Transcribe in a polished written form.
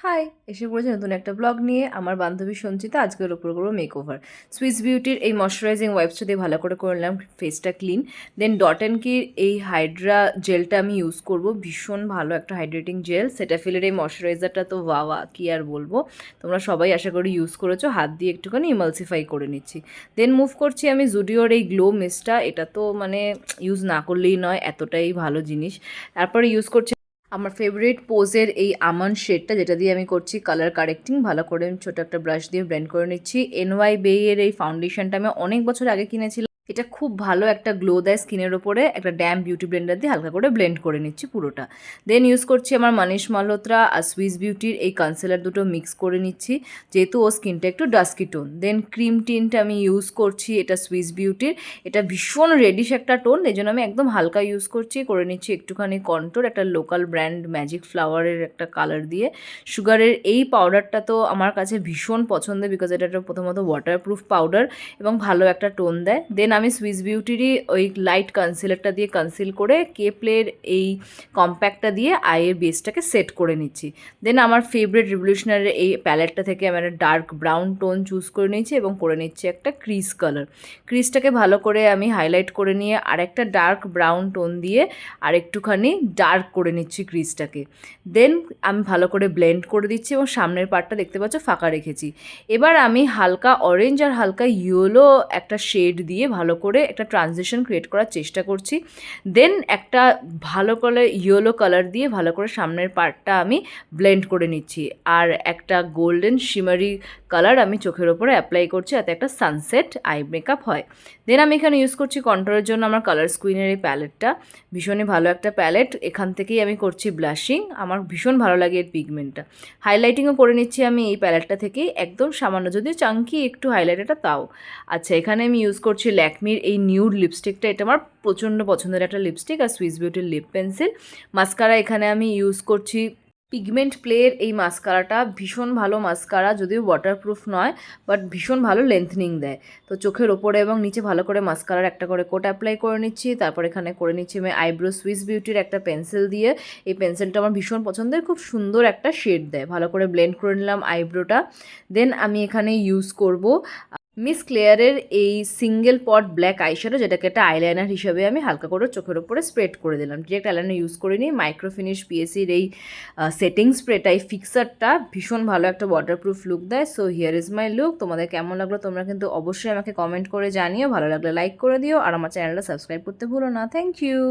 High, এসে পড়েছে নতুন একটা ব্লগ নিয়ে। আমার বান্ধবী সঞ্চিতা আজকের ওপর করবো মেকওভার। সুইস বিউটির এই ময়শ্চারাইজিং ওয়াইপসটা দিয়ে ভালো করে নিলাম ফেসটা ক্লিন। দেন ডট অ্যান্ড কির এই হাইড্রা জেলটা আমি ইউজ করব, ভীষণ ভালো একটা হাইড্রেটিং জেল। সেটাফিলের এই ময়শ্চারাইজারটা তো ওয়াওয়া, কি আর বলবো। তোমরা সবাই আশা করি ইউজ করেছো। হাত দিয়ে একটুখানি ইমালসিফাই করে নিচ্ছি। দেন মুভ করছি আমি জুডিওর এই গ্লো মিস্টটা। এটা তো মানে ইউজ না করলেই নয়, এতটাই ভালো জিনিস। তারপরে ইউজ করছি আমার ফেভারিট পোজের এই আমন্ড শেডটা, যেটা দিয়ে আমি করছি কালার কারেক্টিং। ভালো করে আমি ছোটো একটা ব্রাশ দিয়ে ব্লেন্ড করে নিচ্ছি। এনওয়াই বেয়ের এই ফাউন্ডেশনটা আমি অনেক বছর আগে কিনেছিলাম। এটা খুব ভালো একটা গ্লো দেয় স্কিনের ওপরে। একটা ড্যাম বিউটি ব্লেন্ডার দিয়ে হালকা করে ব্লেন্ড করে নিচ্ছি পুরোটা। দেন ইউজ করছি আমার মানিশ মালহোত্রা আর সুইস বিউটির এই কনসিলার, দুটো মিক্স করে নিচ্ছি যেহেতু ও স্কিনটা একটু ডাস্কি টোন। দেন ক্রিম টিনটা আমি ইউজ করছি, এটা সুইস বিউটির। এটা ভীষণ রেডিশ একটা টোন, এই জন্য আমি একদম হালকা ইউজ করছি। করে নিচ্ছি একটুখানি কন্ট্রোর, একটা লোকাল ব্র্যান্ড ম্যাজিক ফ্লাওয়ারের একটা কালার দিয়ে। সুগারের এই পাউডারটা তো আমার কাছে ভীষণ পছন্দের, বিকজ এটা একটা প্রথমত ওয়াটারপ্রুফ পাউডার এবং ভালো একটা টোন দেয়। দেন আমি সুইস বিউটিরই ওই লাইট কনসিলারটা দিয়ে কনসিল করে কেপলের এই কম্প্যাক্টটা দিয়ে আইয়ের বেসটাকে সেট করে নিচ্ছি। দেন আমার ফেভারিট রিভলিউশনারি এই প্যালেটটা থেকে আমি একটা ডার্ক ব্রাউন টোন চুজ করে নিয়েছি এবং করে নিচ্ছি একটা ক্রিজ কালার। ক্রিজটাকে ভালো করে আমি হাইলাইট করে নিয়ে আরেকটা ডার্ক ব্রাউন টোন দিয়ে আর একটুখানি ডার্ক করে নিচ্ছি ক্রিজটাকে। দেন আমি ভালো করে ব্লেন্ড করে দিচ্ছি এবং সামনের পার্টটা দেখতে পাচ্ছ ফাঁকা রেখেছি। এবার আমি হালকা অরেঞ্জ আর হালকা ইয়েলো একটা শেড দিয়ে ভালো করে একটা ট্রানজিশন ক্রিয়েট করার চেষ্টা করছি। দেন একটা ভালো করে ইয়েলো কালার দিয়ে ভালো করে সামনের পার্টটা আমি ব্লেন্ড করে নিচ্ছি। আর একটা গোল্ডেন শিমারি কালার আমি চোখের ওপরে অ্যাপ্লাই করছি, যাতে একটা সানসেট আই মেকআপ হয়। দেন আমি এখানে ইউজ করছি কন্ট্রোলের জন্য আমার কালার স্কুইনের এই প্যালেটটা। ভীষণই ভালো একটা প্যালেট, এখান থেকেই আমি করছি ব্লাশিং। আমার ভীষণ ভালো লাগে এর পিগমেন্টটা। হাইলাইটিংও করে নিচ্ছি আমি এই প্যালেটটা থেকেই, একদম সামান্য, যদিও চাঙ্কি একটু হাইলাইটারটা তাও। আচ্ছা, এখানে আমি ইউজ করছি ল্যাকমির এই নিউড লিপস্টিকটা। এটা আমার প্রচণ্ড পছন্দের একটা লিপস্টিক। আর সুইস বিউটির লিপ পেন্সিল। মাস্কারা এখানে আমি ইউজ করছি পিগমেন্ট প্লের এই মাস্কারাটা। ভীষণ ভালো মাস্কারা, যদিও ওয়াটারপ্রুফ নয়, বাট ভীষণ ভালো লেন্থনিং দেয়। তো চোখের ওপরে এবং নিচে ভালো করে মাস্কারার একটা করে কোট অ্যাপ্লাই করে নিচ্ছি। তারপর এখানে করে নিচ্ছি আমি আইব্রো সুইস বিউটির একটা পেন্সিল দিয়ে। এই পেন্সিলটা আমার ভীষণ পছন্দের, খুব সুন্দর একটা শেড দেয়। ভালো করে ব্লেন্ড করে নিলাম আইব্রোটা। দেন আমি এখানে ইউজ করব মিস ক্লেয়ারের এই সিঙ্গেল পট ব্ল্যাক আইশ্যাডো, যেটাকে একটা আইলাইনার হিসাবে আমি হালকা করে চোখের ওপরে স্প্রেড করে দিলাম। ডিরেক্ট আইলাইনার ইউজ করিনি। মাইক্রোফিনিশ পিএসির এই সেটিং স্প্রেটা, এই ফিক্সারটা ভীষণ ভালো একটা ওয়াটারপ্রুফ লুক দেয়। So here is my look. তোমাদের কেমন লাগলো তোমরা কিন্তু অবশ্যই আমাকে কমেন্ট করে জানিও। ভালো লাগলে লাইক করে দিও আর আমার চ্যানেলটা সাবস্ক্রাইব করতে ভুলো না। Thank you.